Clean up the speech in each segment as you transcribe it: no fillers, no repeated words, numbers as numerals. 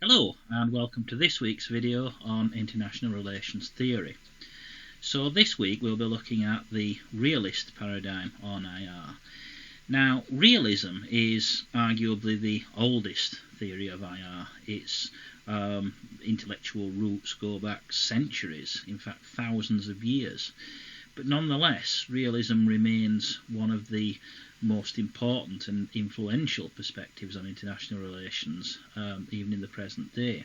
Hello and welcome to this week's video on international relations theory. So this week we'll be looking at the realist paradigm on IR. Now realism is arguably the oldest theory of IR. Its intellectual roots go back centuries, in fact thousands of years. But nonetheless, realism remains one of the most important and influential perspectives on international relations, even in the present day.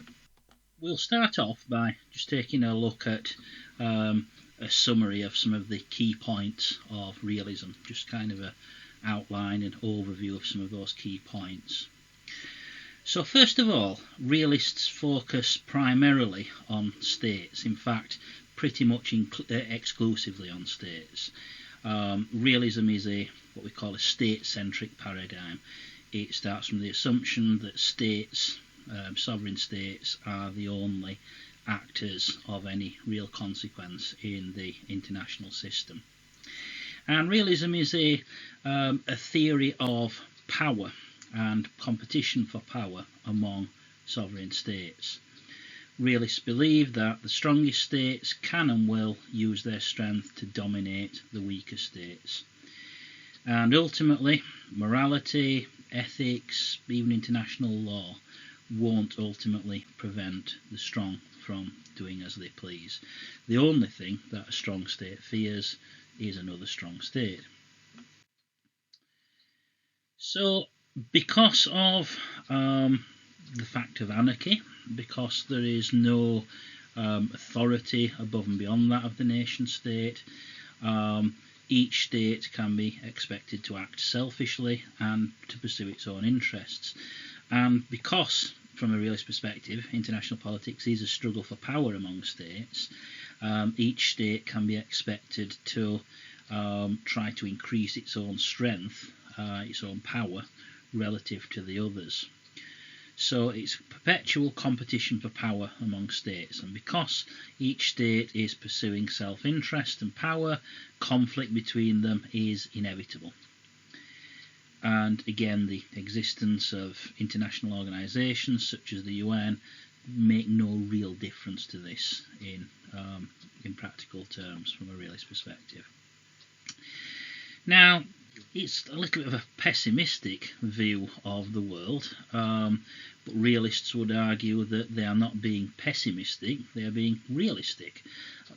We'll start off by just taking a look at a summary of some of the key points of realism, just kind of an outline and overview of some of those key points. So first of all, realists focus primarily on states. In fact, pretty much exclusively on states. Realism is what we call a state-centric paradigm. It starts from the assumption that states, sovereign states, are the only actors of any real consequence in the international system. And realism is a theory of power and competition for power among sovereign states. Realists believe that the strongest states can and will use their strength to dominate the weaker states. And ultimately, morality, ethics, even international law won't ultimately prevent the strong from doing as they please. The only thing that a strong state fears is another strong state. So, because of the fact of anarchy, because there is no authority above and beyond that of the nation state, each state can be expected to act selfishly and to pursue its own interests. And because, from a realist perspective, international politics is a struggle for power among states, each state can be expected to try to increase its own strength, its own power, relative to the others. So it's perpetual competition for power among states, and because each state is pursuing self-interest and power, conflict between them is inevitable. And again, the existence of international organisations such as the UN make no real difference to this in practical terms from a realist perspective. Now, it's a little bit of a pessimistic view of the world, but realists would argue that they are not being pessimistic, they are being realistic.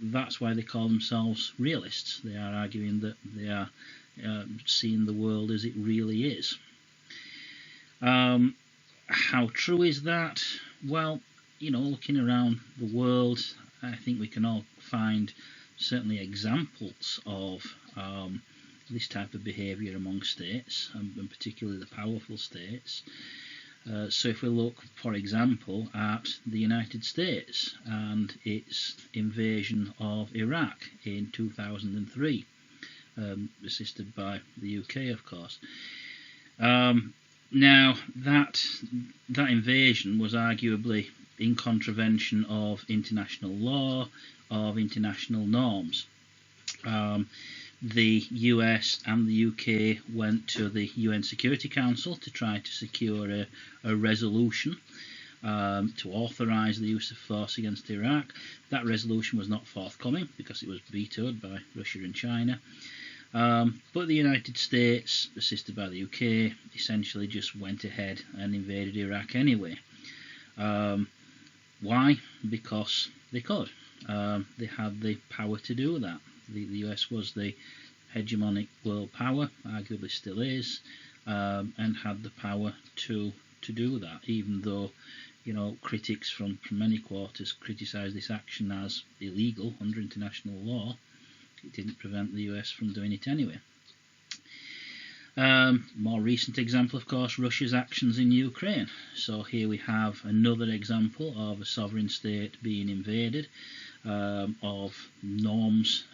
That's why they call themselves realists. They are arguing that they are seeing the world as it really is. How true is that? Well, looking around the world, I think we can all find certainly examples of this type of behaviour among states, and particularly the powerful states. So if we look, for example, at the United States and its invasion of Iraq in 2003, assisted by the UK, of course. Now, that invasion was arguably in contravention of international law, of international norms. The US and the UK went to the UN Security Council to try to secure a resolution to authorise the use of force against Iraq. That resolution was not forthcoming because it was vetoed by Russia and China. But the United States, assisted by the UK, essentially just went ahead and invaded Iraq anyway. Why? Because they could. They had the power to do that. The US was the hegemonic world power, arguably still is, and had the power to do that, even though critics from many quarters criticised this action as illegal under international law. It didn't prevent the US from doing it anyway. More recent example, of course, Russia's actions in Ukraine. So here we have another example of a sovereign state being invaded, of norms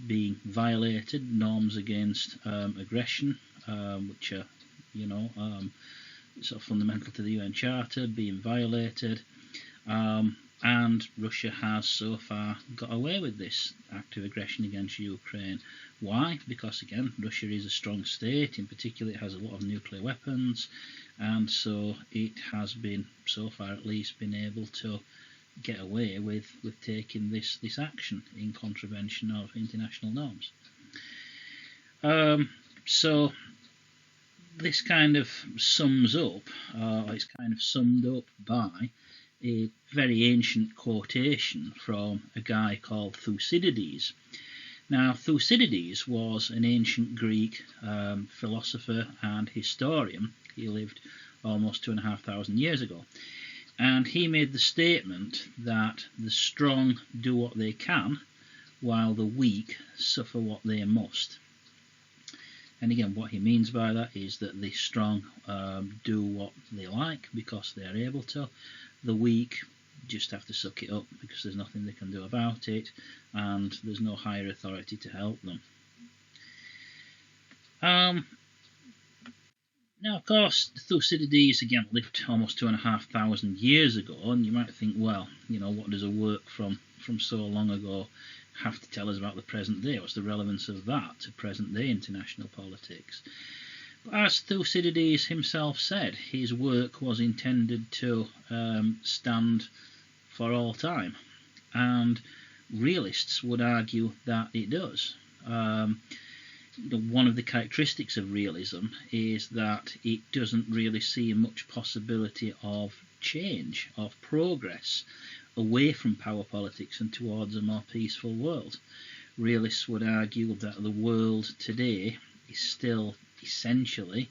being violated, norms against aggression, which are sort of fundamental to the UN Charter, being violated. And Russia has so far got away with this act of aggression against Ukraine. Why? Because again, Russia is a strong state. In particular, it has a lot of nuclear weapons, and so it has been, so far at least, been able to get away with taking this action in contravention of international norms. So this kind of sums up, it's kind of summed up by a very ancient quotation from a guy called Thucydides. Now, Thucydides was an ancient Greek philosopher and historian. He lived almost 2,500 years ago. And he made the statement that the strong do what they can, while the weak suffer what they must. And again, what he means by that is that the strong do what they like because they're able to. The weak just have to suck it up because there's nothing they can do about it, and there's no higher authority to help them. Now, of course, Thucydides, again, lived almost 2,500 years ago, and you might think, well, you know, what does a work from so long ago have to tell us about the present day? What's the relevance of that to present-day international politics? But as Thucydides himself said, his work was intended to stand for all time, and realists would argue that it does. One of the characteristics of realism is that it doesn't really see much possibility of change, of progress, away from power politics and towards a more peaceful world. Realists would argue that the world today is still essentially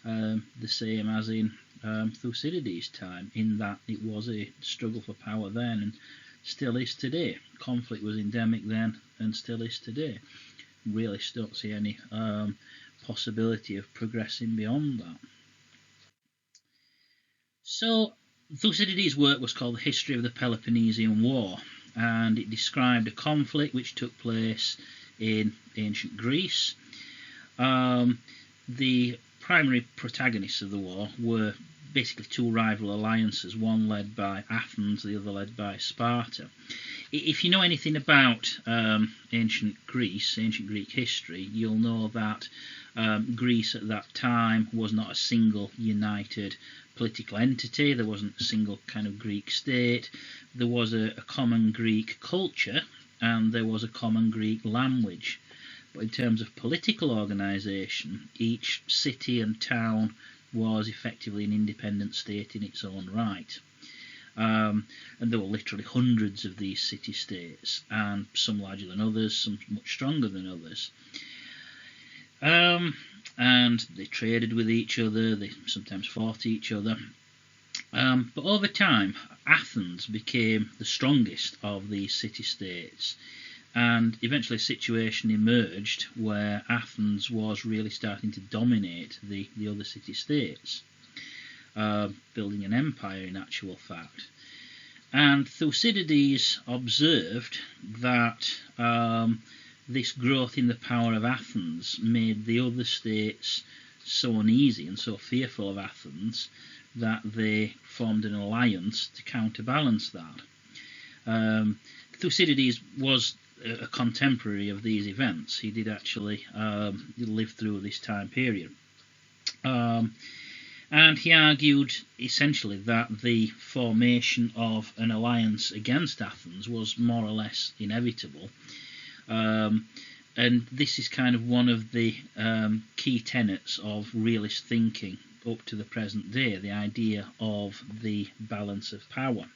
the same as in Thucydides' time, in that it was a struggle for power then and still is today. Conflict was endemic then and still is today. Realists don't see any possibility of progressing beyond that. So Thucydides' work was called The History of the Peloponnesian War, and it described a conflict which took place in ancient Greece. The primary protagonists of the war were basically two rival alliances, one led by Athens, the other led by Sparta. If you know anything about ancient Greek history, you'll know that Greece at that time was not a single united political entity. There wasn't a single kind of Greek state. There was a common Greek culture, and there was a common Greek language. But in terms of political organisation, each city and town was effectively an independent state in its own right. And there were literally hundreds of these city-states, and some larger than others, some much stronger than others. And they traded with each other, they sometimes fought each other. But over time, Athens became the strongest of these city-states, and eventually a situation emerged where Athens was really starting to dominate the other city-states, building an empire in actual fact. And Thucydides observed that this growth in the power of Athens made the other states so uneasy and so fearful of Athens that they formed an alliance to counterbalance that. Thucydides was a contemporary of these events. He did actually live through this time period. And he argued essentially that the formation of an alliance against Athens was more or less inevitable. And this is kind of one of the key tenets of realist thinking up to the present day, the idea of the balance of power.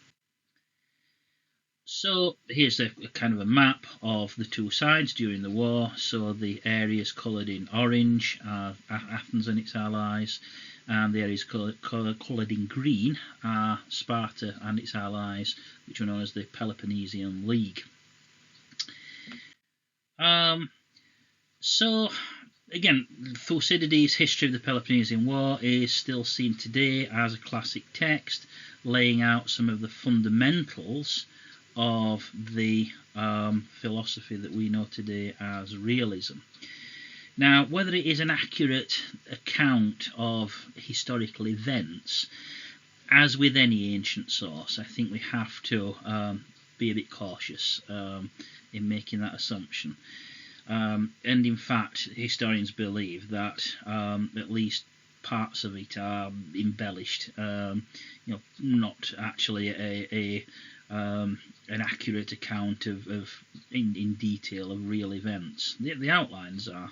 So here's a kind of a map of the two sides during the war. So the areas coloured in orange are Athens and its allies, and the areas coloured in green are Sparta and its allies, which were known as the Peloponnesian League. So again, Thucydides' History of the Peloponnesian War is still seen today as a classic text, laying out some of the fundamentals of the philosophy that we know today as realism. Now, whether it is an accurate account of historical events, as with any ancient source, I think we have to be a bit cautious in making that assumption. And in fact, historians believe that at least parts of it are embellished, not actually an accurate account in detail of real events. The outlines are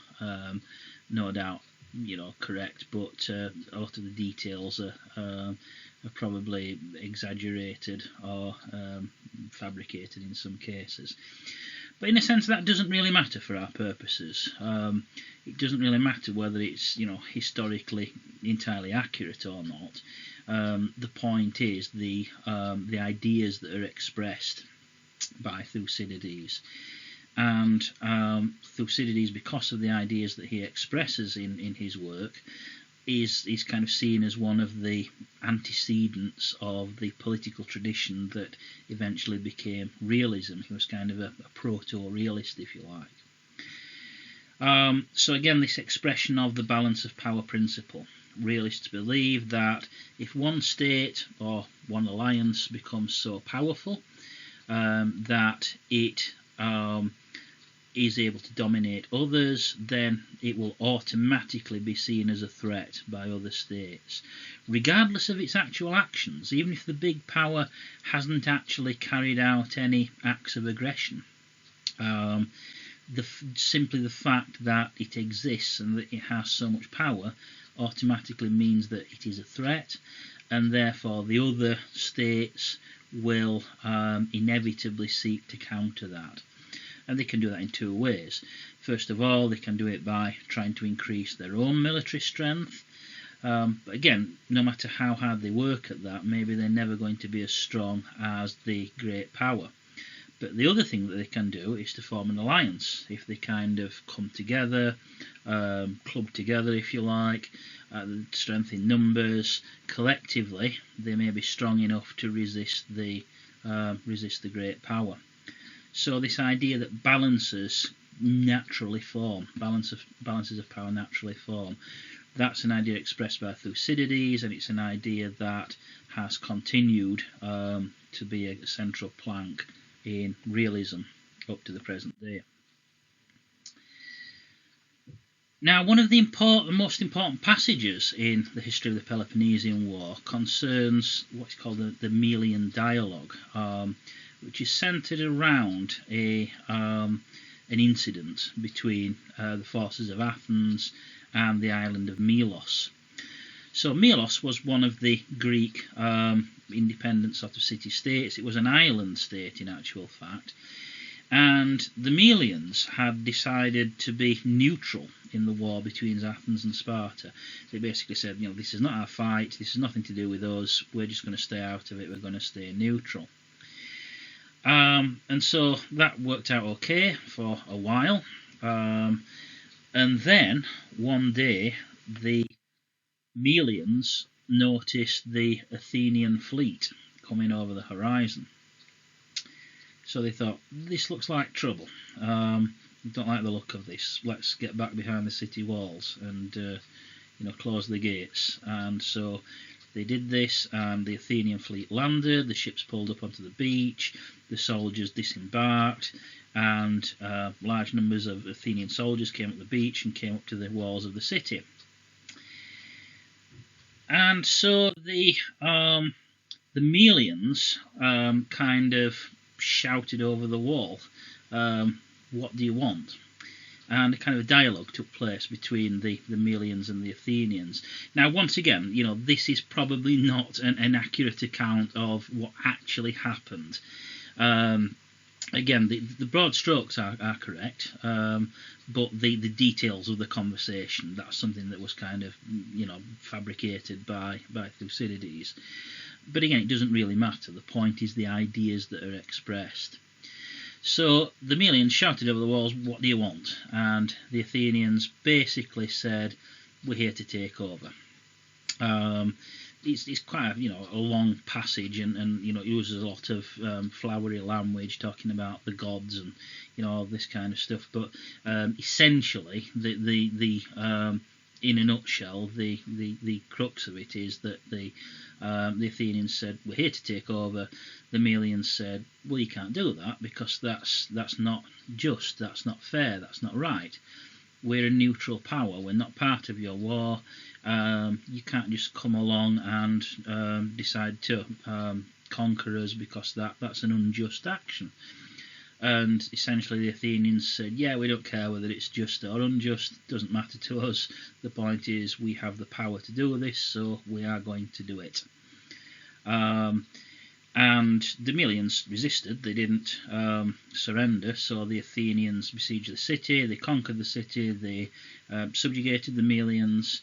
no doubt correct, but a lot of the details are probably exaggerated or fabricated in some cases. But in a sense, that doesn't really matter for our purposes. It doesn't really matter whether it's historically entirely accurate or not. The point is the ideas that are expressed by Thucydides, and Thucydides, because of the ideas that he expresses in his work, is kind of seen as one of the antecedents of the political tradition that eventually became realism. He was kind of a proto-realist, if you like. So again, this expression of the balance of power principle. Realists believe that if one state or one alliance becomes so powerful that it is able to dominate others, then it will automatically be seen as a threat by other states, regardless of its actual actions, even if the big power hasn't actually carried out any acts of aggression. Simply the fact that it exists and that it has so much power automatically means that it is a threat, and therefore the other states will inevitably seek to counter that. And they can do that in two ways. First of all, they can do it by trying to increase their own military strength. But again, no matter how hard they work at that, maybe they're never going to be as strong as the great power. But the other thing that they can do is to form an alliance. If they kind of come together, club together if you like, strength in numbers, collectively they may be strong enough to resist the great power. So this idea that balances naturally form, balances of power naturally form, that's an idea expressed by Thucydides, and it's an idea that has continued to be a central plank in realism up to the present day. Now, one of the most important passages in the history of the Peloponnesian War concerns what's called the Melian dialogue, which is centred around an incident between the forces of Athens and the island of Melos. So Melos was one of the Greek independent sort of city-states. It was an island state in actual fact, and the Melians had decided to be neutral in the war between Athens and Sparta. They basically said, this is not our fight, this has nothing to do with us, we're just going to stay out of it, we're going to stay neutral. And so that worked out okay for a while, and then one day the Melians noticed the Athenian fleet coming over the horizon. So they thought, this looks like trouble. We don't like the look of this. Let's get back behind the city walls and close the gates. And so they did this, and the Athenian fleet landed. The ships pulled up onto the beach. The soldiers disembarked, and large numbers of Athenian soldiers came up the beach and came up to the walls of the city. And so the Melians kind of shouted over the wall, what do you want? And a kind of a dialogue took place between the Melians and the Athenians. Now, once again, this is probably not an accurate account of what actually happened. Again, the broad strokes are correct, but the details of the conversation, that's something that was kind of, fabricated by Thucydides. But again, it doesn't really matter. The point is the ideas that are expressed. So the Melians shouted over the walls, what do you want? And the Athenians basically said, we're here to take over. It's quite a long passage, and it uses a lot of flowery language, talking about the gods and all this kind of stuff. But essentially, the in a nutshell, the crux of it is that the Athenians said, we're here to take over. The Melians said, well, you can't do that because that's not just, that's not fair, that's not right. We're a neutral power, we're not part of your war. You can't just come along and decide to conquer us because that's an unjust action. And essentially the Athenians said, yeah, we don't care whether it's just or unjust, doesn't matter to us. The point is we have the power to do this, so we are going to do it. And the Melians resisted, they didn't surrender, so the Athenians besieged the city, they conquered the city, they subjugated the Melians,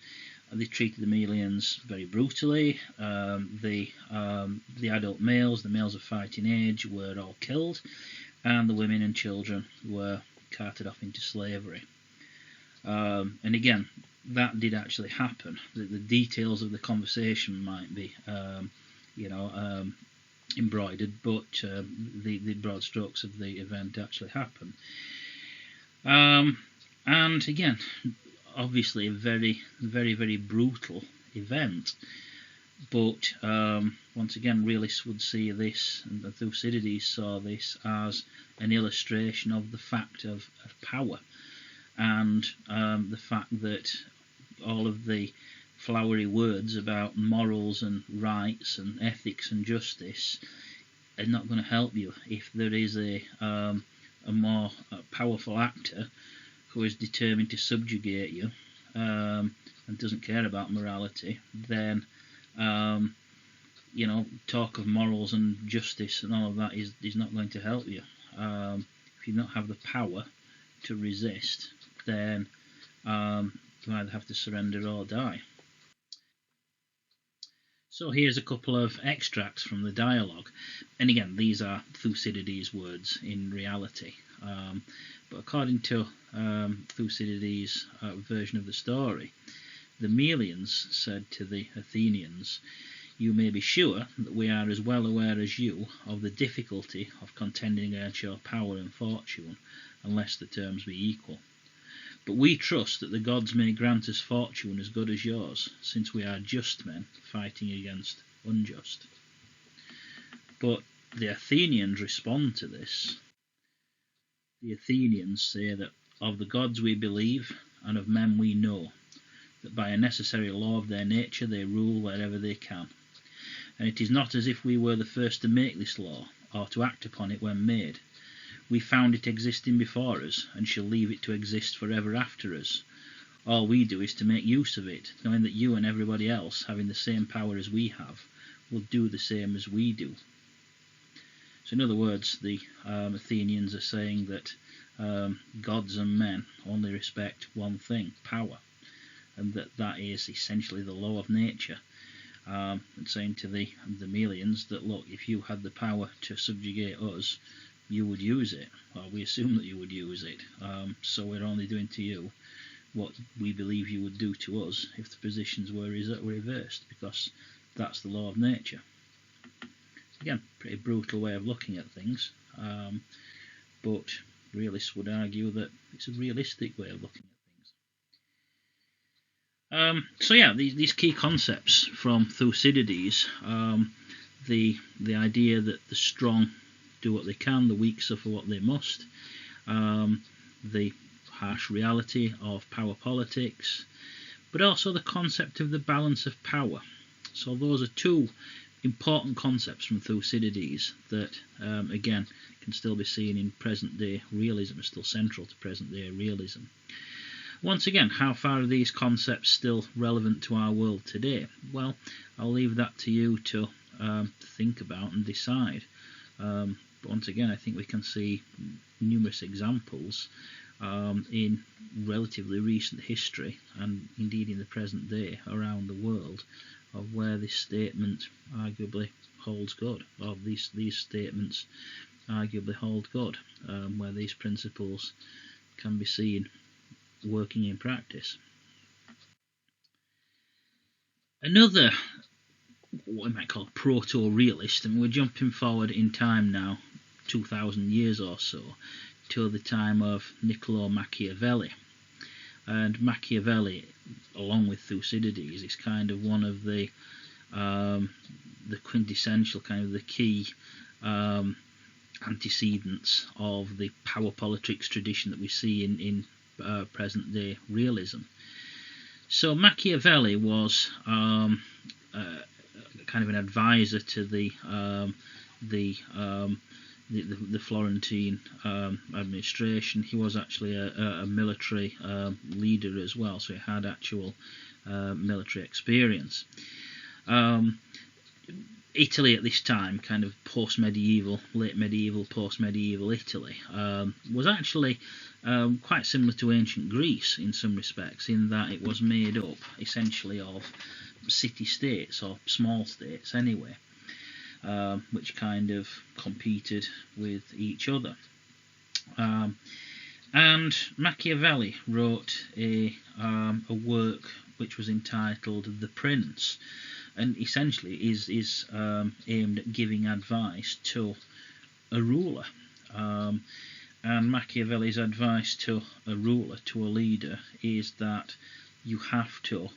they treated the Melians very brutally. The adult males, the males of fighting age, were all killed, and the women and children were carted off into slavery. And again, that did actually happen. The details of the conversation might be, embroidered, but the broad strokes of the event actually happened. And again, obviously a very, very, very brutal event. But once again, realists would see this, and the Thucydides saw this as an illustration of the fact of power, and the fact that all of the flowery words about morals and rights and ethics and justice are not going to help you if there is a more powerful actor who is determined to subjugate you and doesn't care about morality. Then talk of morals and justice and all of that is not going to help you. If you don't have the power to resist, then you either have to surrender or die. So here's a couple of extracts from the dialogue, and again, these are Thucydides' words in reality. But according to Thucydides' version of the story, the Melians said to the Athenians, you may be sure that we are as well aware as you of the difficulty of contending against your power and fortune, unless the terms be equal. But we trust that the gods may grant us fortune as good as yours, since we are just men fighting against unjust. But the Athenians respond to this. The Athenians say that of the gods we believe, and of men we know, that by a necessary law of their nature they rule wherever they can. And it is not as if we were the first to make this law, or to act upon it when made. We found it existing before us, and shall leave it to exist forever after us. All we do is to make use of it, knowing that you and everybody else, having the same power as we have, will do the same as we do. So in other words, the Athenians are saying that gods and men only respect one thing, power, and that is essentially the law of nature. And saying to the Melians that, look, if you had the power to subjugate us, you would use it. Well, we assume that you would use it. So we're only doing to you what we believe you would do to us if the positions were reversed, because that's the law of nature. Again, pretty brutal way of looking at things, but realists would argue that it's a realistic way of looking at things. So yeah, these key concepts from Thucydides, the idea that the strong do what they can, the weak suffer what they must, the harsh reality of power politics, but also the concept of the balance of power. So those are two important concepts from Thucydides that, again, can still be seen in present-day realism, are still central to present-day realism. Once again, how far are these concepts still relevant to our world today? Well, I'll leave that to you to think about and decide. But once again, I think we can see numerous examples in relatively recent history, and indeed in the present day around the world, of where this statement arguably holds good, or these statements arguably hold good, where these principles can be seen working in practice. Another, what we might call proto-realist, and we're jumping forward in time now 2,000 years or so to the time of Niccolo Machiavelli, And Machiavelli, along with Thucydides, is kind of one of the quintessential, kind of the key antecedents of the power politics tradition that we see in present day realism. So Machiavelli was kind of an advisor to the Florentine administration. He was actually a military leader as well, so he had actual military experience. Italy at this time, kind of post-medieval, late medieval, post-medieval Italy, was actually quite similar to ancient Greece in some respects, in that it was made up essentially of city-states, or small states anyway, which kind of competed with each other. And Machiavelli wrote a work which was entitled The Prince, and essentially is aimed at giving advice to a ruler. And Machiavelli's advice to a ruler, to a leader, is that you have to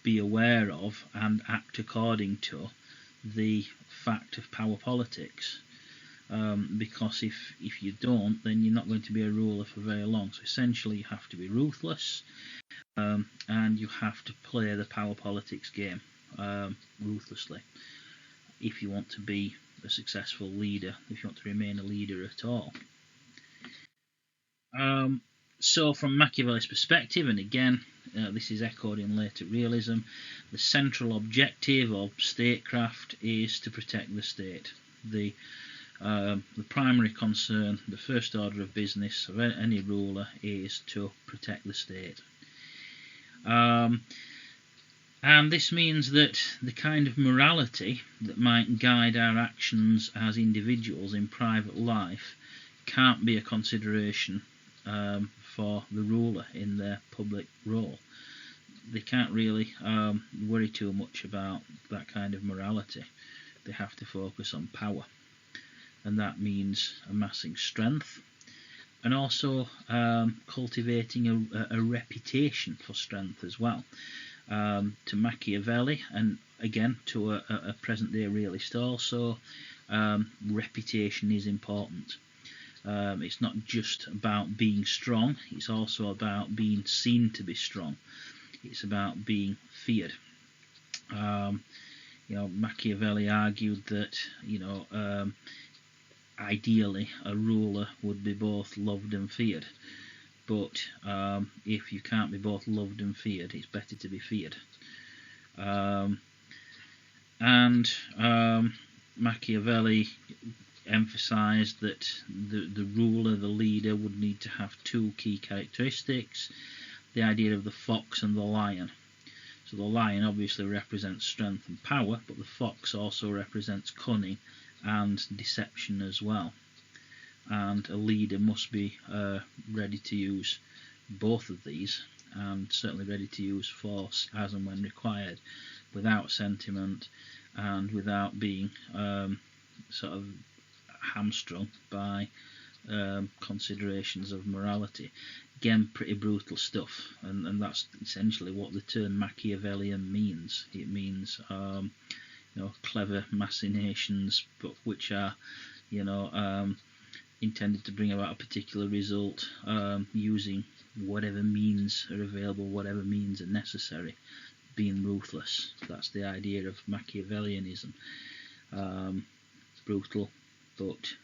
be aware of and act according to the fact of power politics. Because if you don't, then you're not going to be a ruler for very long. So essentially you have to be ruthless, and you have to play the power politics game ruthlessly if you want to be a successful leader, if you want to remain a leader at all. So from Machiavelli's perspective, and again this is echoed in later realism, the central objective of statecraft is to protect the state. The primary concern, the first order of business of any ruler, is to protect the state. And this means that the kind of morality that might guide our actions as individuals in private life can't be a consideration for the ruler in their public role. They can't really worry too much about that kind of morality. They have to focus on power, and that means amassing strength, and also cultivating a reputation for strength as well. To Machiavelli, and again to a present-day realist also, reputation is important. It's not just about being strong, it's also about being seen to be strong. It's about being feared. Machiavelli argued that ideally a ruler would be both loved and feared, but if you can't be both loved and feared, it's better to be feared. And Machiavelli emphasized that the ruler, the leader, would need to have two key characteristics: the idea of the fox and the lion. So the lion obviously represents strength and power, but the fox also represents cunning and deception as well. And a leader must be ready to use both of these, and certainly ready to use force as and when required, without sentiment and without being sort of hamstrung by considerations of morality. Again, pretty brutal stuff, and that's essentially what the term Machiavellian means. It means clever machinations, but which are intended to bring about a particular result, using whatever means are available, whatever means are necessary, being ruthless. That's the idea of Machiavellianism. Brutal, but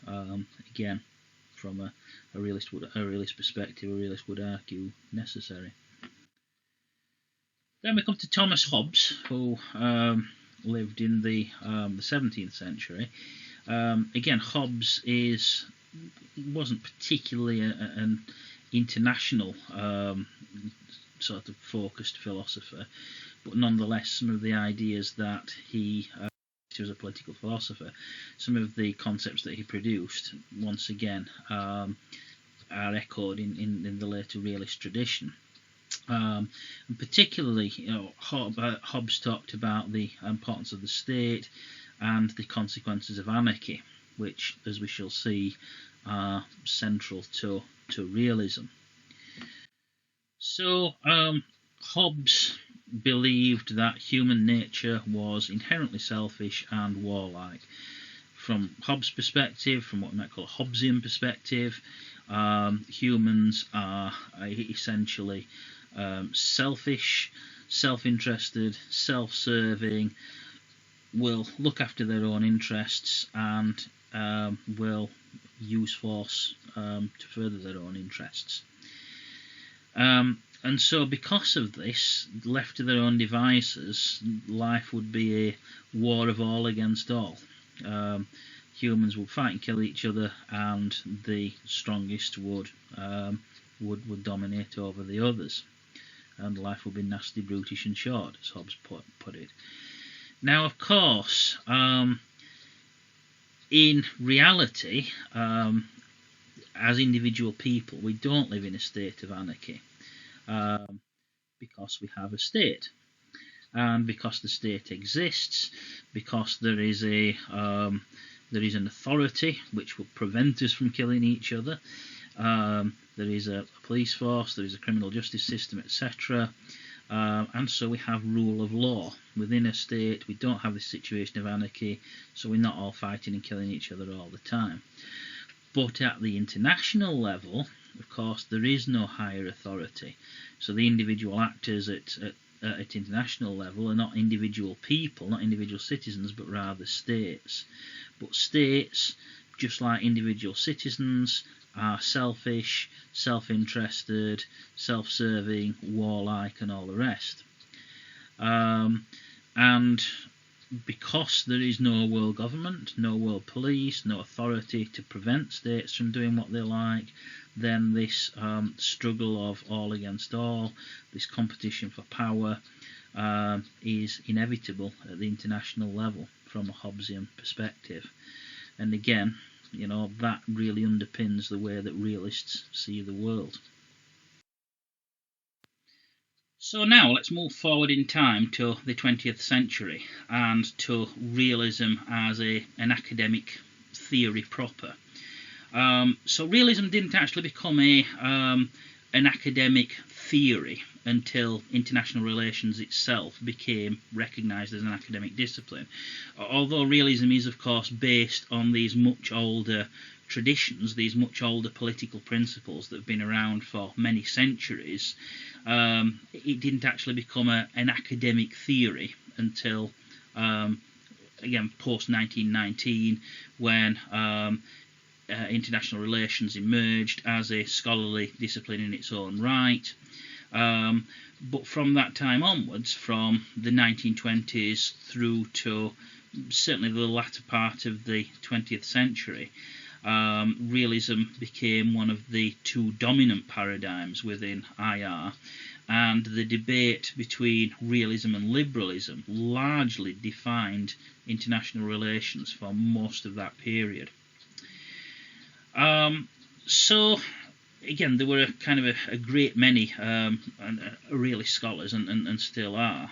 again, from a realist perspective, a realist would argue necessary. Then we come to Thomas Hobbes, who lived in the 17th century. Again, Hobbes wasn't particularly an international sort of focused philosopher, but nonetheless some of the ideas that he was a political philosopher, some of the concepts that he produced, once again, are echoed in the later realist tradition. And particularly, Hobbes talked about the importance of the state and the consequences of anarchy, which, as we shall see, are central to realism. So, Hobbes believed that human nature was inherently selfish and warlike. From Hobbes' perspective, from what we might call a Hobbesian perspective, humans are essentially selfish, self-interested, self-serving, will look after their own interests, and will use force to further their own interests. And so because of this, left to their own devices, life would be a war of all against all. Humans would fight and kill each other, and the strongest would dominate over the others, and life would be nasty, brutish and short, as Hobbes put it. Now, of course, in reality, as individual people, we don't live in a state of anarchy, because we have a state, and because the state exists, because there is an authority which will prevent us from killing each other. There is a police force, there is a criminal justice system, etc. And so we have rule of law within a state. We don't have this situation of anarchy, so we're not all fighting and killing each other all the time. But at the international level, of course, there is no higher authority. So the individual actors at international level are not individual people, not individual citizens, but rather states. But states, just like individual citizens, are selfish, self-interested, self-serving, warlike, and all the rest. And because there is no world government, no world police, no authority to prevent states from doing what they like, then this struggle of all against all, this competition for power, is inevitable at the international level from a Hobbesian perspective. And again, that really underpins the way that realists see the world. So now let's move forward in time to the 20th century and to realism as an academic theory proper. So realism didn't actually become an academic theory until international relations itself became recognised as an academic discipline. Although realism is, of course, based on these much older traditions, these much older political principles that have been around for many centuries, it didn't actually become an academic theory until, again, post-1919, when international relations emerged as a scholarly discipline in its own right. But from that time onwards, from the 1920s through to certainly the latter part of the 20th century, realism became one of the two dominant paradigms within IR, and the debate between realism and liberalism largely defined international relations for most of that period. So again, there were kind of a great many realist scholars, and still are.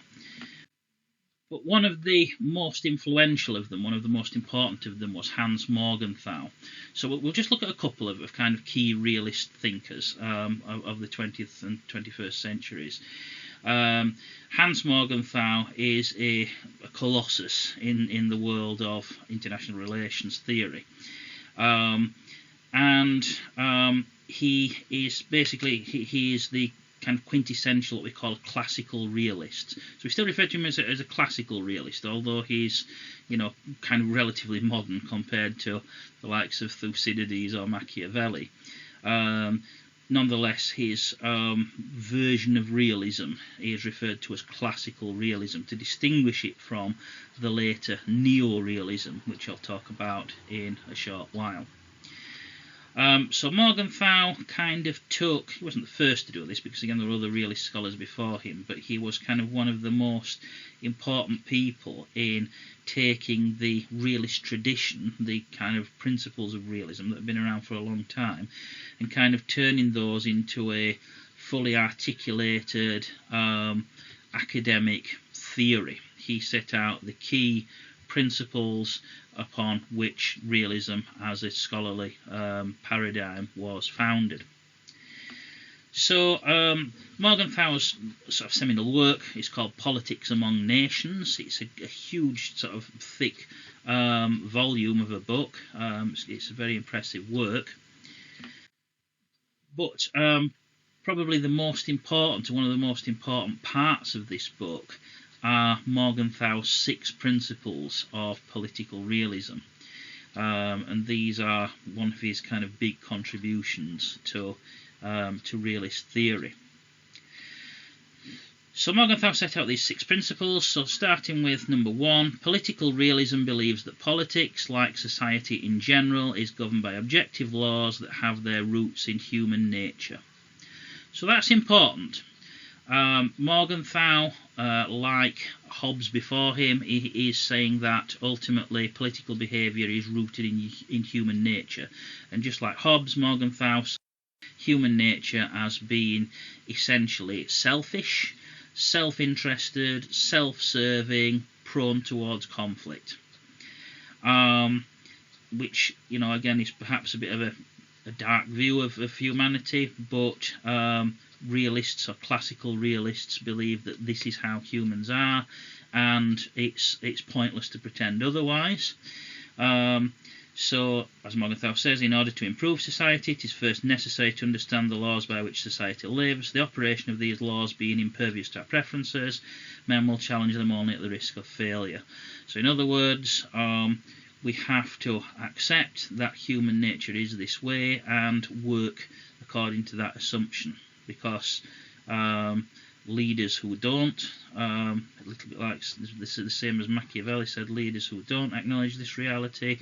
But one of the most influential of them, one of the most important of them, was Hans Morgenthau. So we'll just look at a couple of kind of key realist thinkers of the 20th and 21st centuries. Hans Morgenthau is a colossus in the world of international relations theory. And he is basically, he is the kind of quintessential, what we call a classical realist. So we still refer to him as a classical realist, although he's, kind of relatively modern compared to the likes of Thucydides or Machiavelli. Nonetheless, his version of realism is referred to as classical realism, to distinguish it from the later neo-realism, which I'll talk about in a short while. So Morgenthau kind of took, he wasn't the first to do this, because again there were other realist scholars before him, but he was kind of one of the most important people in taking the realist tradition, the kind of principles of realism that have been around for a long time, and kind of turning those into a fully articulated academic theory. He set out the key principles upon which realism as a scholarly paradigm was founded. So Morgenthau's sort of seminal work is called Politics Among Nations. It's a huge sort of thick volume of a book. It's a very impressive work. But probably one of the most important parts of this book are Morgenthau's 6 principles of political realism. And these are one of his kind of big contributions to realist theory. So Morgenthau set out these 6 principles. So starting with number 1, political realism believes that politics, like society in general, is governed by objective laws that have their roots in human nature. So that's important. Morgenthau, like Hobbes before him, he is saying that ultimately political behaviour is rooted in human nature. And just like Hobbes, Morgenthau saw human nature as being essentially selfish, self-interested, self-serving, prone towards conflict. Which, again, is perhaps a bit of a dark view of humanity, but realists or classical realists believe that this is how humans are, and it's pointless to pretend otherwise. So, as Morgenthau says, in order to improve society, it is first necessary to understand the laws by which society lives. The operation of these laws being impervious to our preferences, men will challenge them only at the risk of failure. So, in other words, we have to accept that human nature is this way and work according to that assumption, because leaders who don't, a little bit like this is the same as Machiavelli said, leaders who don't acknowledge this reality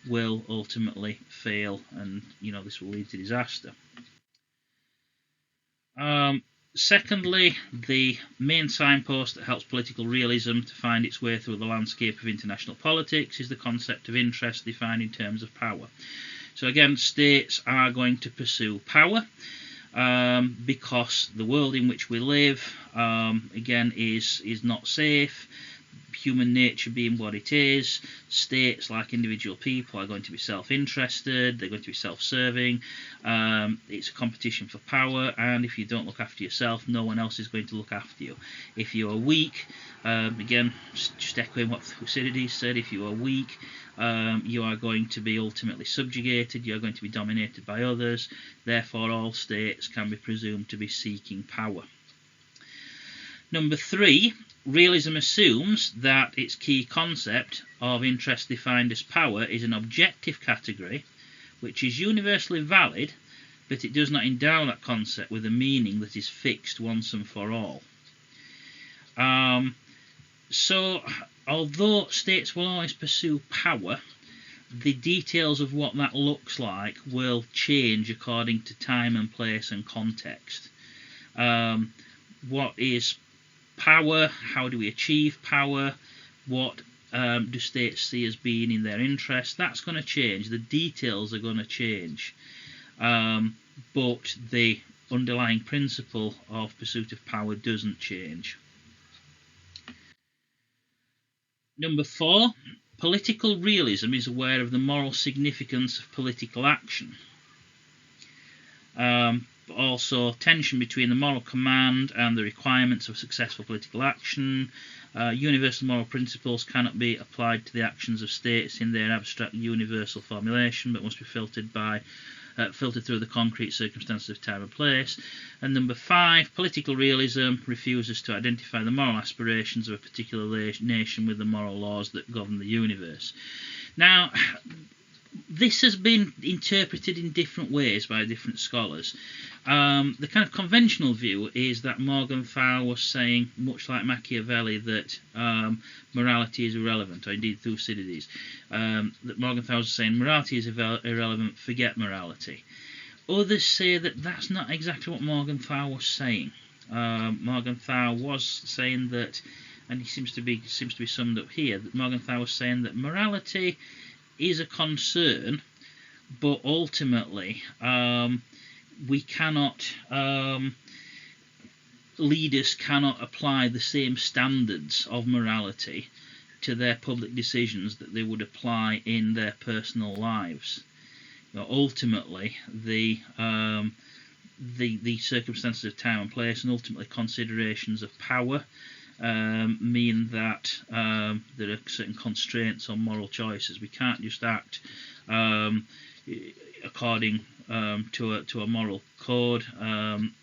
will ultimately fail, and this will lead to disaster. Secondly, the main signpost that helps political realism to find its way through the landscape of international politics is the concept of interest defined in terms of power. So again, states are going to pursue power because the world in which we live, again, is not safe. Human nature being what it is, states, like individual people, are going to be self-interested, they're going to be self-serving, it's a competition for power, and if you don't look after yourself, no one else is going to look after you. If you are weak, again, just echoing what Thucydides said, if you are weak, you are going to be ultimately subjugated, you are going to be dominated by others, therefore all states can be presumed to be seeking power. Number 3, realism assumes that its key concept of interest defined as power is an objective category which is universally valid, but it does not endow that concept with a meaning that is fixed once and for all. So, although states will always pursue power, the details of what that looks like will change according to time and place and context. What is power? How do we achieve power? What do states see as being in their interest? That's going to change. The details are going to change. But the underlying principle of pursuit of power doesn't change. Number 4, political realism is aware of the moral significance of political action. But also tension between the moral command and the requirements of successful political action. Universal moral principles cannot be applied to the actions of states in their abstract universal formulation, but must be filtered through the concrete circumstances of time and place. And number 5, political realism refuses to identify the moral aspirations of a particular nation with the moral laws that govern the universe. Now, this has been interpreted in different ways by different scholars. The kind of conventional view is that Morgenthau was saying, much like Machiavelli, that morality is irrelevant, or indeed Thucydides, that Morgenthau was saying morality is irrelevant, forget morality. Others say that that's not exactly what Morgenthau was saying. Morgenthau was saying that, and he seems to be summed up here, that Morgenthau was saying that morality is a concern, but ultimately we cannot, leaders cannot apply the same standards of morality to their public decisions that they would apply in their personal lives. Ultimately, the the circumstances of time and place, and ultimately considerations of power, mean that there are certain constraints on moral choices. We can't just act according to a moral code.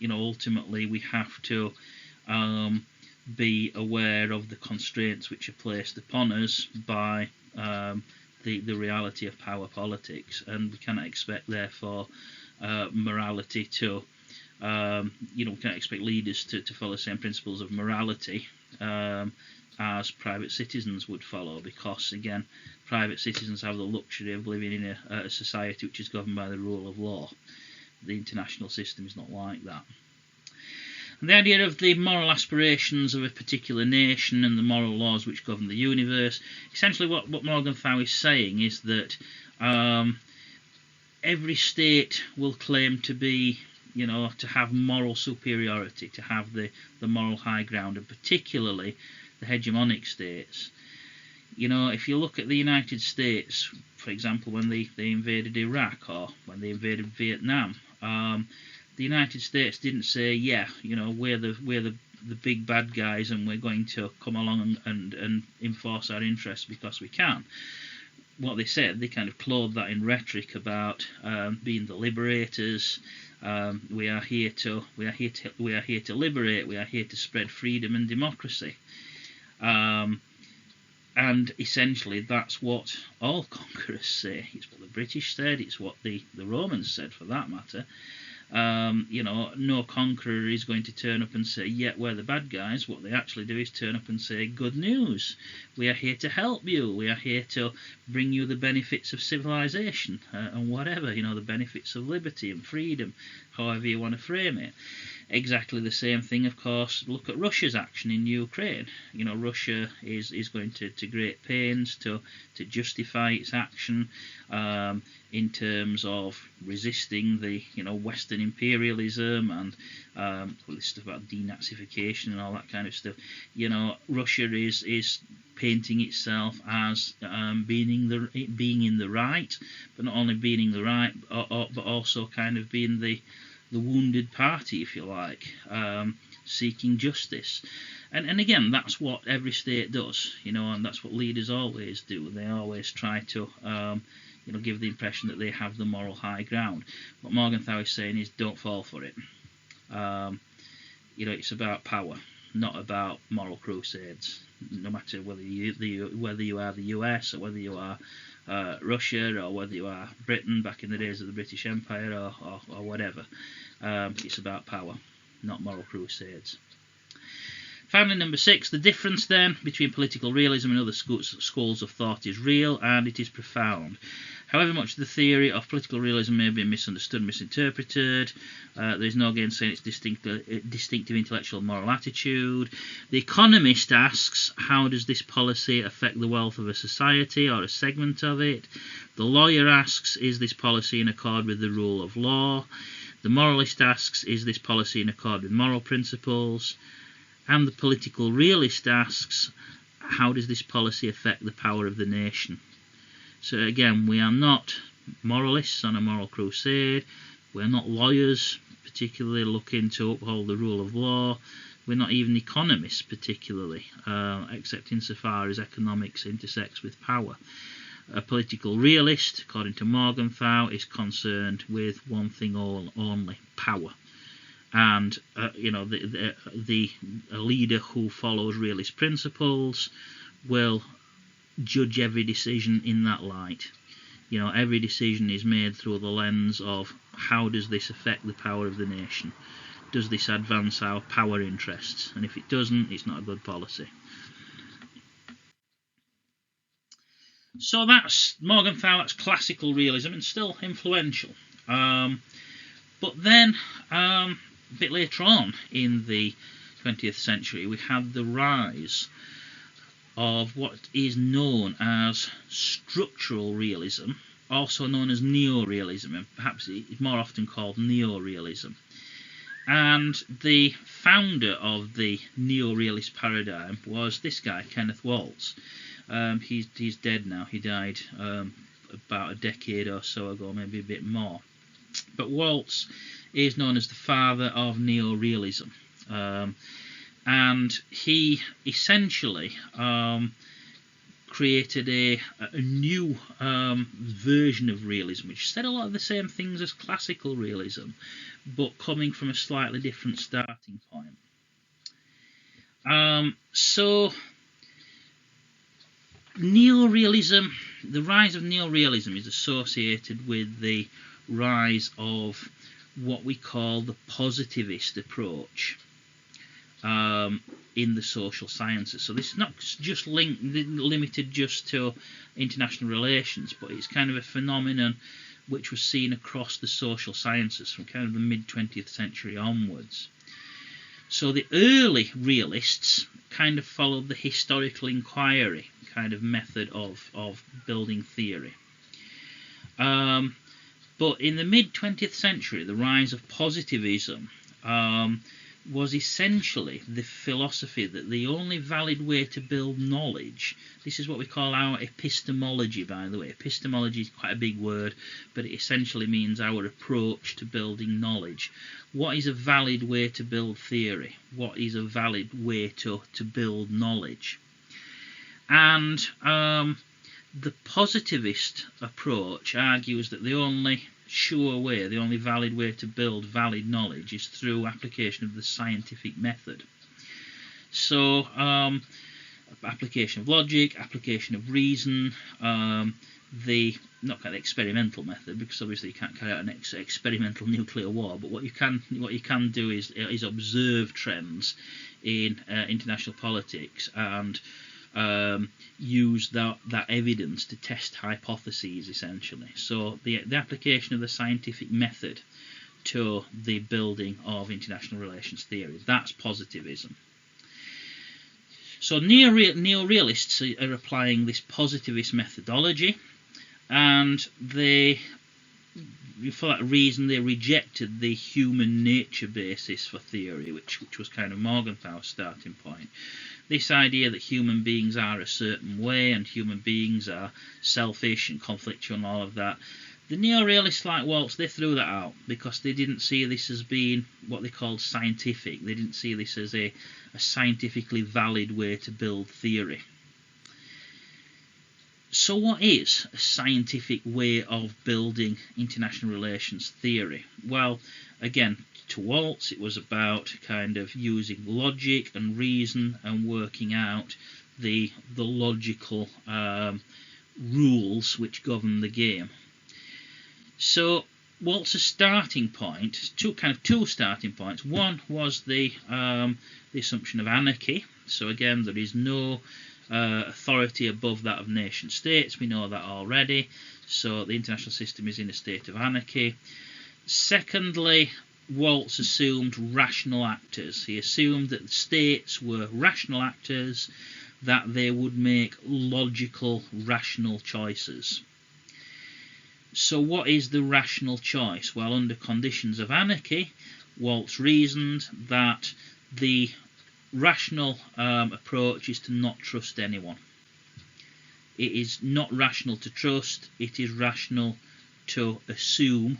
Ultimately we have to be aware of the constraints which are placed upon us by the reality of power politics, and we cannot expect therefore morality to we can't expect leaders to follow the same principles of morality as private citizens would follow, because again, private citizens have the luxury of living in a society which is governed by the rule of law. The international system is not like that. And the idea of the moral aspirations of a particular nation and the moral laws which govern the universe, essentially what Morgenthau is saying is that every state will claim to be, to have moral superiority, to have the moral high ground, and particularly the hegemonic states. If you look at the United States, for example, when they invaded Iraq or when they invaded Vietnam, the United States didn't say, we're the big bad guys and we're going to come along and enforce our interests because we can. What they said, they kind of clothed that in rhetoric about being the liberators. We are here to liberate. We are here to spread freedom and democracy. And essentially, that's what all conquerors say. It's what the British said. It's what the Romans said, for that matter. No conqueror is going to turn up and say, we're the bad guys. What they actually do is turn up and say, good news, we are here to help you, we are here to bring you the benefits of civilization, and whatever, the benefits of liberty and freedom, however you want to frame it. Exactly the same thing, of course, look at Russia's action in Ukraine. Russia is going to great pains to justify its action in terms of resisting the Western imperialism and this stuff about denazification and all that kind of stuff. Russia is painting itself as being in the right, but not only being in the right, but also kind of being the wounded party, if you like, seeking justice. And again, that's what every state does, and that's what leaders always do. They always try to give the impression that they have the moral high ground. What Morgenthau is saying is, don't fall for it. It's about power, not about moral crusades. No matter whether you are the US or whether you are Russia or whether you are Britain back in the days of the British Empire or whatever, it's about power, not moral crusades. Finally, number 6, the difference then between political realism and other schools of thought is real, and it is profound. However much the theory of political realism may be misunderstood and misinterpreted, there is no gainsaying its distinctive intellectual and moral attitude. The economist asks, how does this policy affect the wealth of a society or a segment of it? The lawyer asks, is this policy in accord with the rule of law? The moralist asks, is this policy in accord with moral principles? And the political realist asks, how does this policy affect the power of the nation? So again, we are not moralists on a moral crusade. We're not lawyers, particularly looking to uphold the rule of law. We're not even economists, particularly, except insofar as economics intersects with power. A political realist, according to Morgenthau, is concerned with one thing only, power. And a leader who follows realist principles will judge every decision in that light. Every decision is made through the lens of, how does this affect the power of the nation? Does this advance our power interests? And if it doesn't, it's not a good policy. So that's Morgenthau, that's classical realism, and still influential. But then, a bit later on in the 20th century, we had the rise of what is known as structural realism, also known as neo-realism, and perhaps it's more often called neo-realism. And the founder of the neo-realist paradigm was this guy, Kenneth Waltz. He's dead now. He died about a decade or so ago, maybe a bit more. But Waltz is known as the father of Neo-Realism. And he essentially created a new version of realism, which said a lot of the same things as classical realism, but coming from a slightly different starting point. So Neo-Realism, the rise of Neo-Realism is associated with the rise of what we call the positivist approach in the social sciences. So this is not just limited just to international relations, but it's kind of a phenomenon which was seen across the social sciences from kind of the mid-20th century onwards. So the early realists kind of followed the historical inquiry kind of method of building theory. But in the mid-20th century, the rise of positivism was essentially the philosophy that the only valid way to build knowledge, this is what we call our epistemology, by the way. Epistemology is quite a big word, but it essentially means our approach to building knowledge. What is a valid way to build theory? What is a valid way to build knowledge? And the positivist approach argues that the only sure way, the only valid way to build valid knowledge is through application of the scientific method. So application of logic, application of reason, the not kind of experimental method, because obviously you can't carry out an experimental nuclear war, but what you can do is observe trends in international politics and use that evidence to test hypotheses, essentially. So the application of the scientific method to the building of international relations theory, that's positivism. So neo-realists are applying this positivist methodology, and for that reason they rejected the human nature basis for theory, which was kind of Morgenthau's starting point. This idea that human beings are a certain way and human beings are selfish and conflictual and all of that. The neo-realists like Waltz, they threw that out because they didn't see this as being what they called scientific. They didn't see this as a scientifically valid way to build theory. So what is a scientific way of building international relations theory? Well, again, to Waltz, it was about kind of using logic and reason and working out the logical rules which govern the game. So Waltz's starting point, two starting points. One was the assumption of anarchy. So again, there is no authority above that of nation states. We know that already. So the international system is in a state of anarchy. Secondly, Waltz assumed rational actors. He assumed that the states were rational actors, that they would make logical, rational choices. So what is the rational choice? Well, under conditions of anarchy, Waltz reasoned that the rational approach is to not trust anyone. It is not rational to trust, it is rational to assume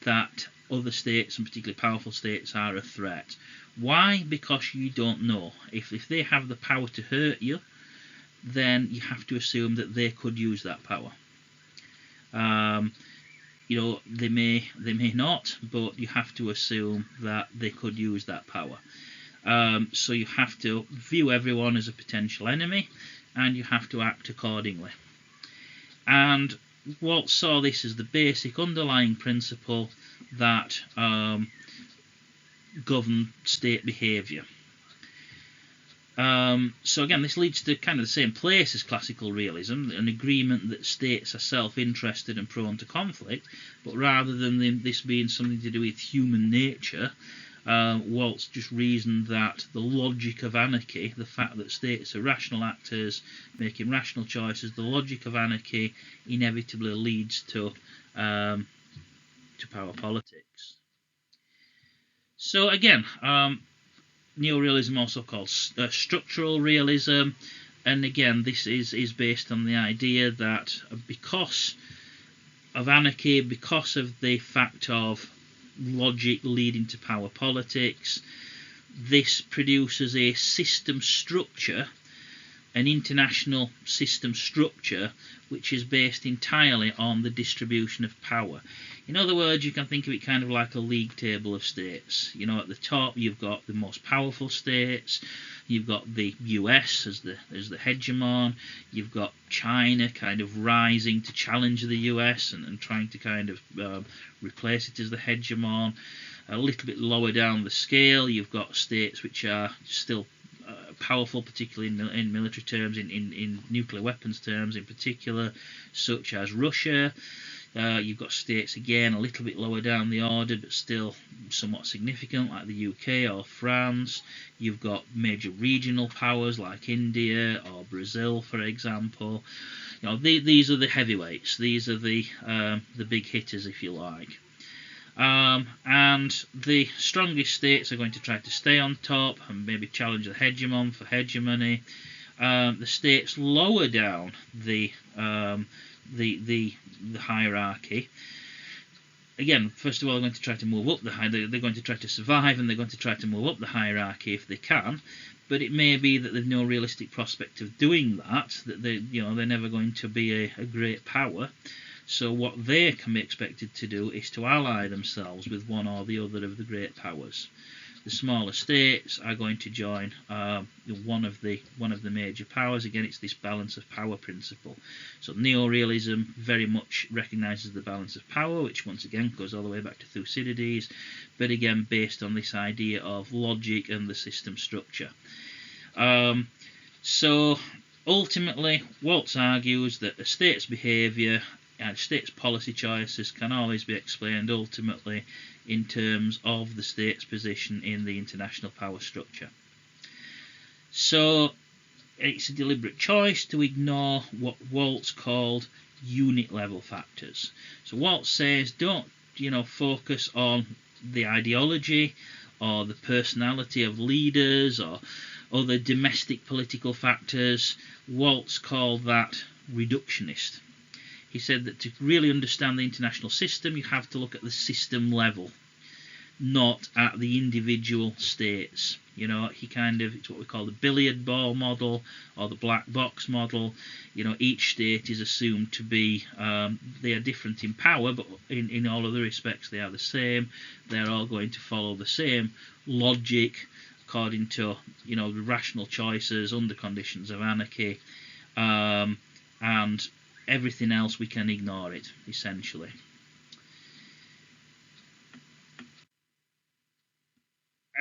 that other states, and particularly powerful states, are a threat. Why? Because you don't know. If they have the power to hurt you, then you have to assume that they could use that power. They may not, but you have to assume that they could use that power. So you have to view everyone as a potential enemy, and you have to act accordingly. And Waltz saw this as the basic underlying principle that governed state behaviour. So again, this leads to kind of the same place as classical realism, an agreement that states are self-interested and prone to conflict, but rather than this being something to do with human nature, Waltz just reasoned that the logic of anarchy, the fact that states are rational actors making rational choices, the logic of anarchy inevitably leads to power politics. So again, neo-realism also called structural realism, and again this is based on the idea that because of anarchy, because of the fact of logic leading to power politics. This produces a system structure, an international system structure, which is based entirely on the distribution of power. In other words, you can think of it kind of like a league table of states. You know, at the top you've got the most powerful states, you've got the US as the hegemon, you've got China kind of rising to challenge the US and trying to kind of replace it as the hegemon. A little bit lower down the scale, you've got states which are still powerful, particularly in military terms, in nuclear weapons terms in particular, such as Russia. You've got states again a little bit lower down the order, but still somewhat significant, like the UK or France. You've got major regional powers like India or Brazil, for example. You know, these are the heavyweights. These are the big hitters, if you like. And the strongest states are going to try to stay on top and maybe challenge the hegemon for hegemony. The states lower down the hierarchy, again, first of all, they're going to try to move up they're going to try to survive, and they're going to try to move up the hierarchy if they can. But it may be that there's no realistic prospect of doing that. That they're never going to be a great power. So what they can be expected to do is to ally themselves with one or the other of the great powers. The smaller states are going to join one of the major powers. Again, it's this balance of power principle. So neorealism very much recognises the balance of power, which once again goes all the way back to Thucydides, but again based on this idea of logic and the system structure. So ultimately, Waltz argues that a state's behaviour and state's policy choices can always be explained ultimately in terms of the state's position in the international power structure. So it's a deliberate choice to ignore what Waltz called unit level factors. So Waltz says don't focus on the ideology or the personality of leaders or other domestic political factors. Waltz called that reductionist. He said that to really understand the international system, you have to look at the system level, not at the individual states. It's what we call the billiard ball model or the black box model. Each state is assumed to be, they are different in power, but in all other respects they are the same. They're all going to follow the same logic according to, the rational choices under conditions of anarchy, and everything else we can ignore it, essentially.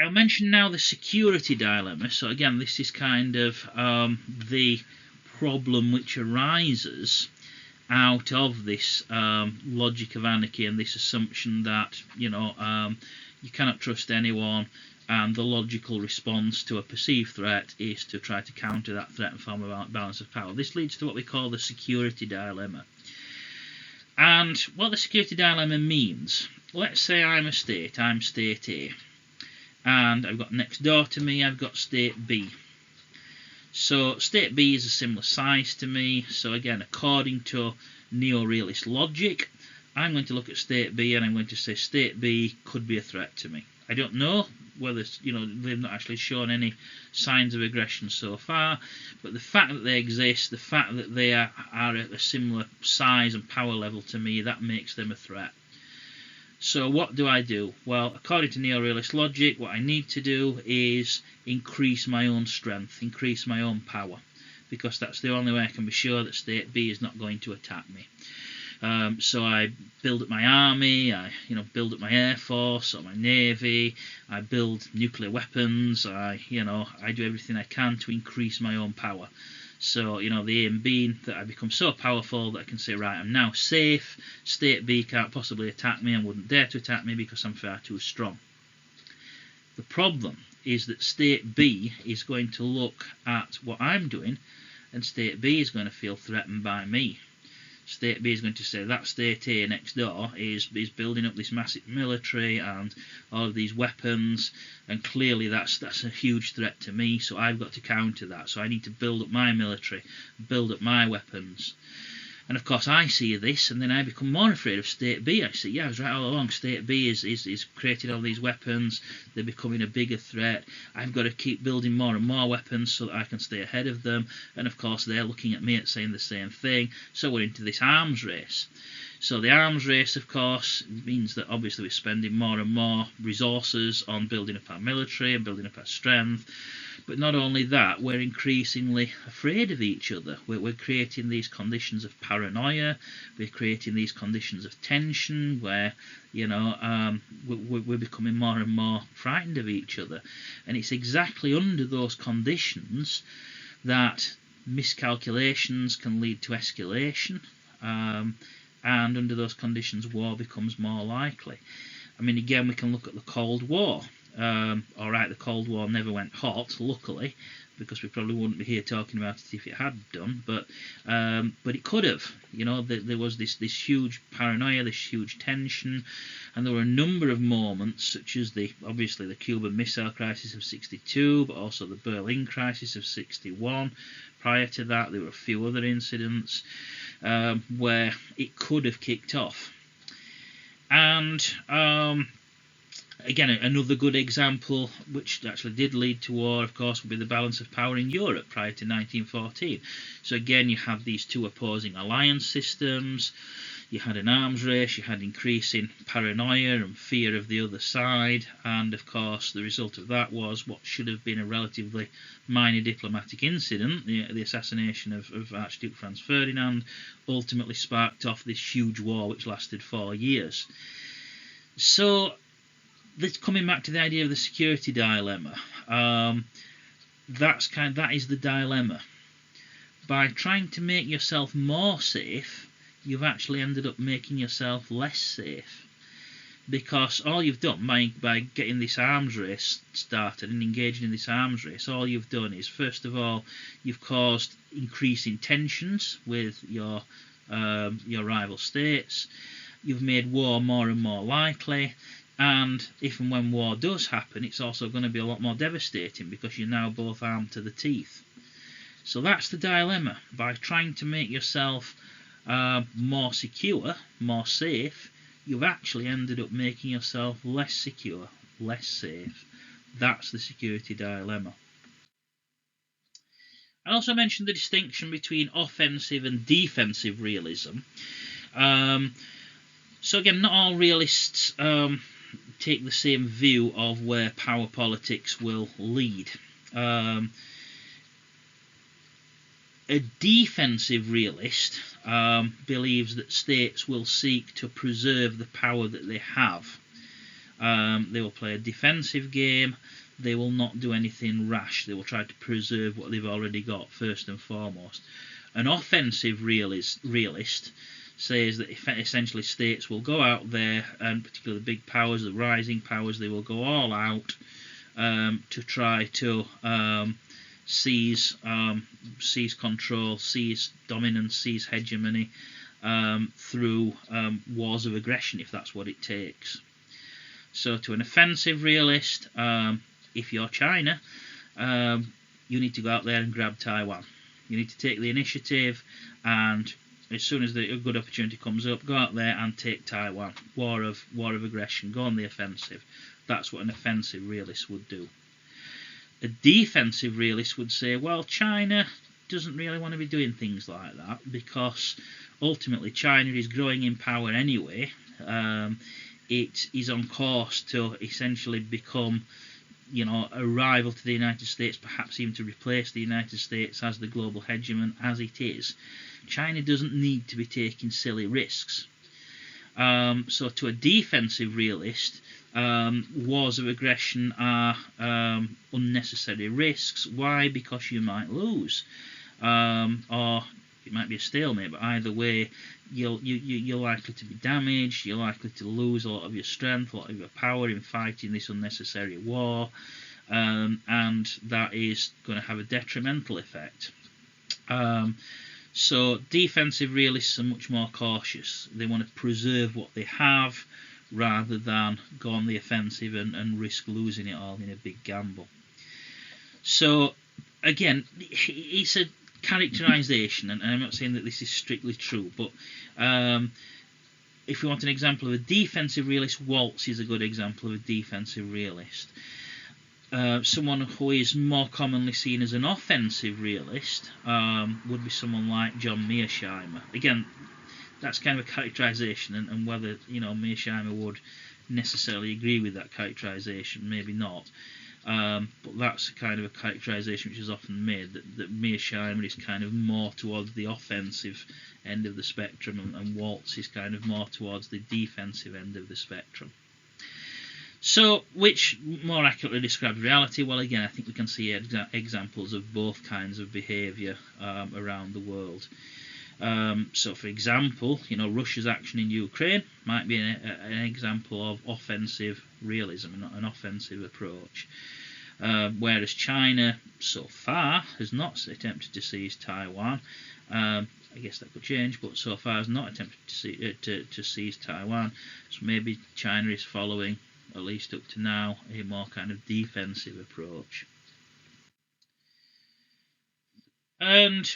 I'll mention now the security dilemma. So again, this is kind of the problem which arises out of this logic of anarchy and this assumption that you cannot trust anyone, and the logical response to a perceived threat is to try to counter that threat and form a balance of power. This leads to what we call the security dilemma. And what the security dilemma means, let's say I'm state A, and I've got next door to me, I've got state B. So state B is a similar size to me, so again, according to neo-realist logic, I'm going to look at state B and I'm going to say state B could be a threat to me. I don't know whether, they've not actually shown any signs of aggression so far, but the fact that they exist, the fact that they are at a similar size and power level to me, that makes them a threat. So what do I do? Well, according to neo-realist logic, what I need to do is increase my own strength, increase my own power, because that's the only way I can be sure that state B is not going to attack me. So I build up my army, I build up my air force or my navy, I build nuclear weapons, I do everything I can to increase my own power. So, the aim being that I become so powerful that I can say, right, I'm now safe, state B can't possibly attack me and wouldn't dare to attack me because I'm far too strong. The problem is that state B is going to look at what I'm doing, and state B is going to feel threatened by me. State B is going to say that state A next door is building up this massive military and all of these weapons, and clearly that's a huge threat to me, so I've got to counter that. So I need to build up my military, build up my weapons. And of course I see this, and then I become more afraid of State B. I say, yeah, I was right all along. State B is creating all these weapons. They're becoming a bigger threat. I've got to keep building more and more weapons so that I can stay ahead of them. And of course they're looking at me and saying the same thing. So we're into this arms race. So the arms race, of course, means that obviously we're spending more and more resources on building up our military and building up our strength. But not only that, we're increasingly afraid of each other. We're creating these conditions of paranoia. We're creating these conditions of tension where, we're becoming more and more frightened of each other. And it's exactly under those conditions that miscalculations can lead to escalation. And under those conditions, war becomes more likely. I mean, again, we can look at the Cold War. Alright, the Cold War never went hot, luckily, because we probably wouldn't be here talking about it if it had done, but it could have. There was this huge paranoia, this huge tension, and there were a number of moments, such as obviously the Cuban Missile Crisis of '62, but also the Berlin Crisis of '61. Prior to that, there were a few other incidents where it could have kicked off. And again, another good example, which actually did lead to war, of course, would be the balance of power in Europe prior to 1914. So again, you have these two opposing alliance systems, you had an arms race, you had increasing paranoia and fear of the other side, and of course the result of that was what should have been a relatively minor diplomatic incident, the assassination of Archduke Franz Ferdinand, ultimately sparked off this huge war which lasted 4 years. So coming back to the idea of the security dilemma, that is the dilemma. By trying to make yourself more safe, you've actually ended up making yourself less safe, because all you've done by getting this arms race started and engaging in this arms race, all you've done is, first of all, you've caused increasing tensions with your rival states. You've made war more and more likely. And if and when war does happen, it's also going to be a lot more devastating because you're now both armed to the teeth. So that's the dilemma. By trying to make yourself more secure, more safe, you've actually ended up making yourself less secure, less safe. That's the security dilemma. I also mentioned the distinction between offensive and defensive realism. So again, not all realists take the same view of where power politics will lead. A defensive realist believes that states will seek to preserve the power that they have. They will play a defensive game. They will not do anything rash. They will try to preserve what they've already got, first and foremost. An offensive realist says that essentially states will go out there, and particularly the big powers, the rising powers, they will go all out to try to seize control, seize dominance, seize hegemony through wars of aggression, if that's what it takes. So to an offensive realist, if you're China, you need to go out there and grab Taiwan. You need to take the initiative, and as soon as a good opportunity comes up, go out there and take Taiwan. War of aggression. Go on the offensive. That's what an offensive realist would do. A defensive realist would say, well, China doesn't really want to be doing things like that, because ultimately China is growing in power anyway. It is on course to essentially become, a rival to the United States, perhaps even to replace the United States as the global hegemon as it is. China doesn't need to be taking silly risks. So to a defensive realist, wars of aggression are unnecessary risks. Why? Because you might lose. Or it might be a stalemate, but either way, you're likely to be damaged, you're likely to lose a lot of your strength, a lot of your power in fighting this unnecessary war, and that is going to have a detrimental effect. So defensive realists are much more cautious. They want to preserve what they have rather than go on the offensive and risk losing it all in a big gamble. So again, it's a characterisation, and I'm not saying that this is strictly true, but if we want an example of a defensive realist, Waltz is a good example of a defensive realist. Someone who is more commonly seen as an offensive realist would be someone like John Mearsheimer. Again, that's kind of a characterisation, and whether Mearsheimer would necessarily agree with that characterisation, maybe not. But that's kind of a characterisation which is often made, that Mearsheimer is kind of more towards the offensive end of the spectrum, and Waltz is kind of more towards the defensive end of the spectrum. So, which more accurately describes reality? Well, again, I think we can see examples of both kinds of behaviour around the world. So, for example, Russia's action in Ukraine might be an example of offensive realism, an offensive approach. Whereas China, so far, has not attempted to seize Taiwan. I guess that could change, but so far has not attempted to seize Taiwan. So maybe China is following, at least up to now, a more kind of defensive approach. And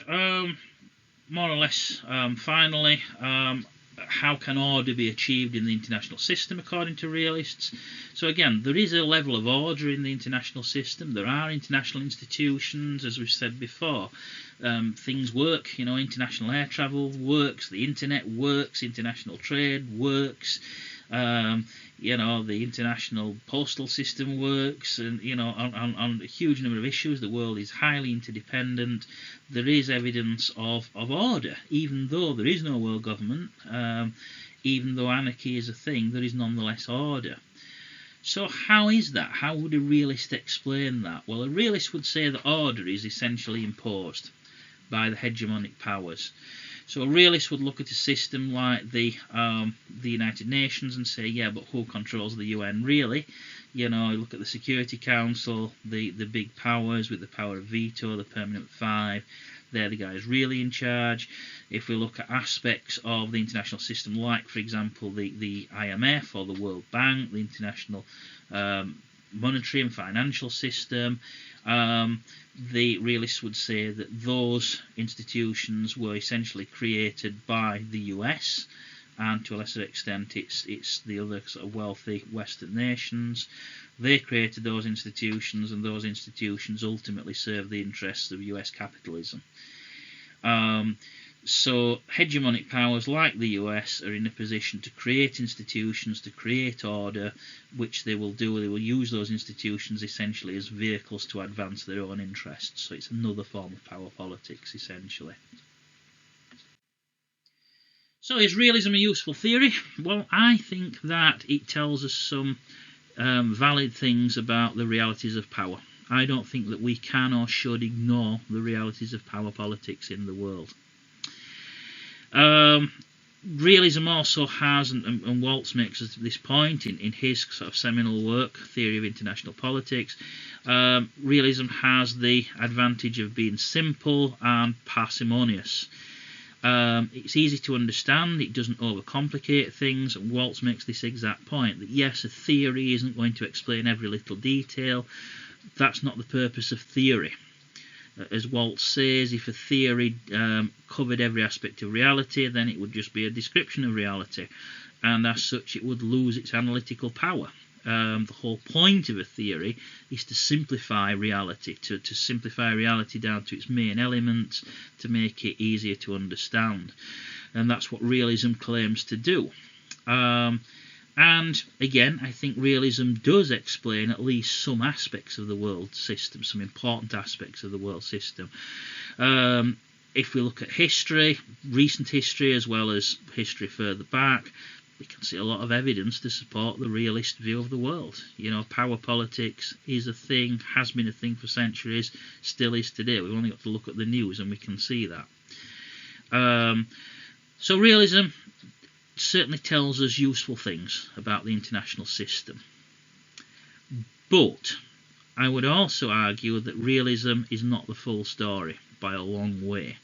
more or less, finally, how can order be achieved in the international system according to realists? So again, there is a level of order in the international system. There are international institutions, as we've said before. Things work, international air travel works, the internet works, international trade works, the international postal system works, and on a huge number of issues the world is highly interdependent. There is evidence of order, even though there is no world government, even though anarchy is a thing, there is nonetheless order. So how is that? How would a realist explain that? Well, a realist would say that order is essentially imposed by the hegemonic powers. So a realist would look at a system like the United Nations and say, yeah, but who controls the UN really? Look at the Security Council, the big powers with the power of veto, the Permanent Five. They're the guys really in charge. If we look at aspects of the international system, like, for example, the IMF or the World Bank, the international monetary and financial system, the realists would say that those institutions were essentially created by the US, and to a lesser extent it's the other sort of wealthy Western nations. They created those institutions, and those institutions ultimately serve the interests of US capitalism. So hegemonic powers like the US are in a position to create institutions, to create order, which they will do. They will use those institutions essentially as vehicles to advance their own interests. So it's another form of power politics, essentially. So is realism a useful theory? Well, I think that it tells us some valid things about the realities of power. I don't think that we can or should ignore the realities of power politics in the world. Realism also has, and Waltz makes this point in his sort of seminal work, Theory of International Politics, realism has the advantage of being simple and parsimonious. It's easy to understand, it doesn't overcomplicate things, and Waltz makes this exact point, that yes, a theory isn't going to explain every little detail. That's not the purpose of theory. As Waltz says, if a theory covered every aspect of reality, then it would just be a description of reality, and as such it would lose its analytical power. The whole point of a theory is to simplify reality, to simplify reality down to its main elements, to make it easier to understand, and that's what realism claims to do. And again, I think realism does explain at least some aspects of the world system, some important aspects of the world system. If we look at history, recent history as well as history further back, we can see a lot of evidence to support the realist view of the world. Power politics is a thing, has been a thing for centuries, still is today. We've only got to look at the news and we can see that. So realism certainly tells us useful things about the international system. But I would also argue that realism is not the full story by a long way.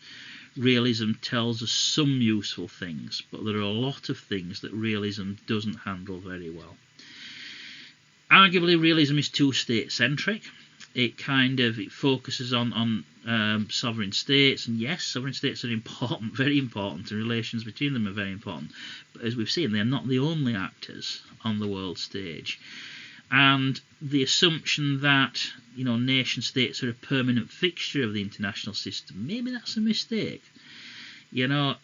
Realism tells us some useful things, but there are a lot of things that realism doesn't handle very well. Arguably, realism is too state-centric. it focuses on sovereign states, and yes, sovereign states are important, very important, and relations between them are very important. But as we've seen, they're not the only actors on the world stage. And the assumption that nation states are a permanent fixture of the international system, maybe that's a mistake. We'll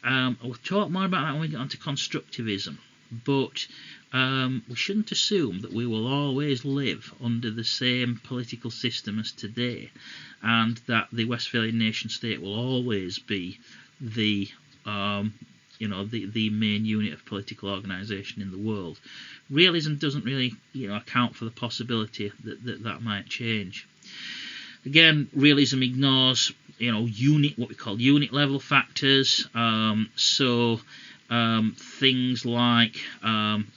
talk more about that when we get onto constructivism. But we shouldn't assume that we will always live under the same political system as today, and that the Westphalian nation state will always be the main unit of political organisation in the world. Realism doesn't really account for the possibility that might change. Again, realism ignores what we call unit level factors. Things like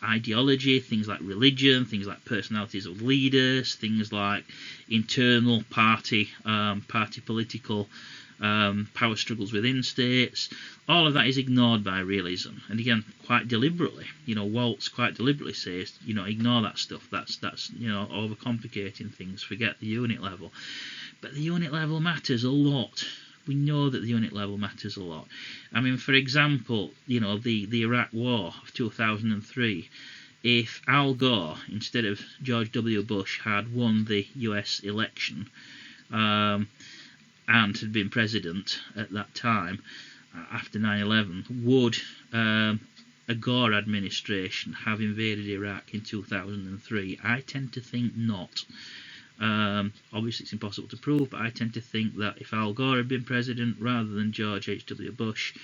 ideology, things like religion, things like personalities of leaders, things like internal party political power struggles within states. All of that is ignored by realism, and again, quite deliberately. Waltz quite deliberately says, ignore that stuff. That's overcomplicating things. Forget the unit level. But the unit level matters a lot. We know that the unit level matters a lot. I mean, for example, the Iraq War of 2003. If Al Gore, instead of George W. Bush, had won the US election and had been president at that time, after 9/11, would a Gore administration have invaded Iraq in 2003? I tend to think not. Obviously it's impossible to prove, but I tend to think that if Al Gore had been president rather than George H.W. Bush,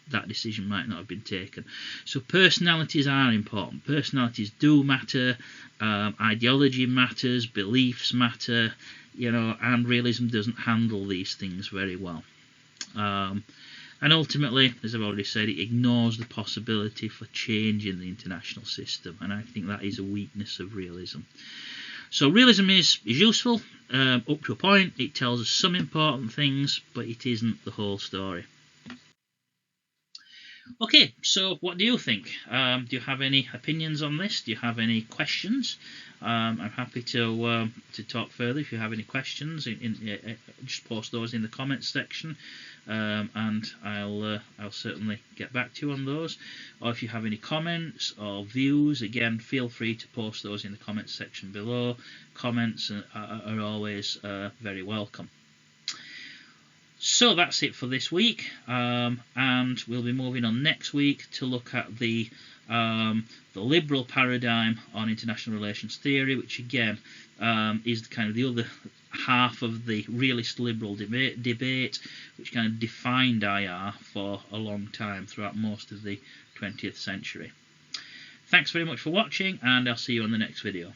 that decision might not have been taken. So personalities are important. Personalities do matter. Ideology matters. Beliefs matter. And realism doesn't handle these things very well. And ultimately, as I've already said, it ignores the possibility for change in the international system, and I think that is a weakness of realism. So realism is useful up to a point. It tells us some important things, but it isn't the whole story. Okay, so what do you think? Do you have any opinions on this? Do you have any questions? I'm happy to talk further. If you have any questions, just post those in the comments section, and I'll certainly get back to you on those. Or if you have any comments or views, again, feel free to post those in the comments section below. Comments are always very welcome. So that's it for this week, and we'll be moving on next week to look at the liberal paradigm on international relations theory, which again is kind of the other half of the realist liberal debate, which kind of defined IR for a long time throughout most of the 20th century. Thanks very much for watching, and I'll see you on the next video.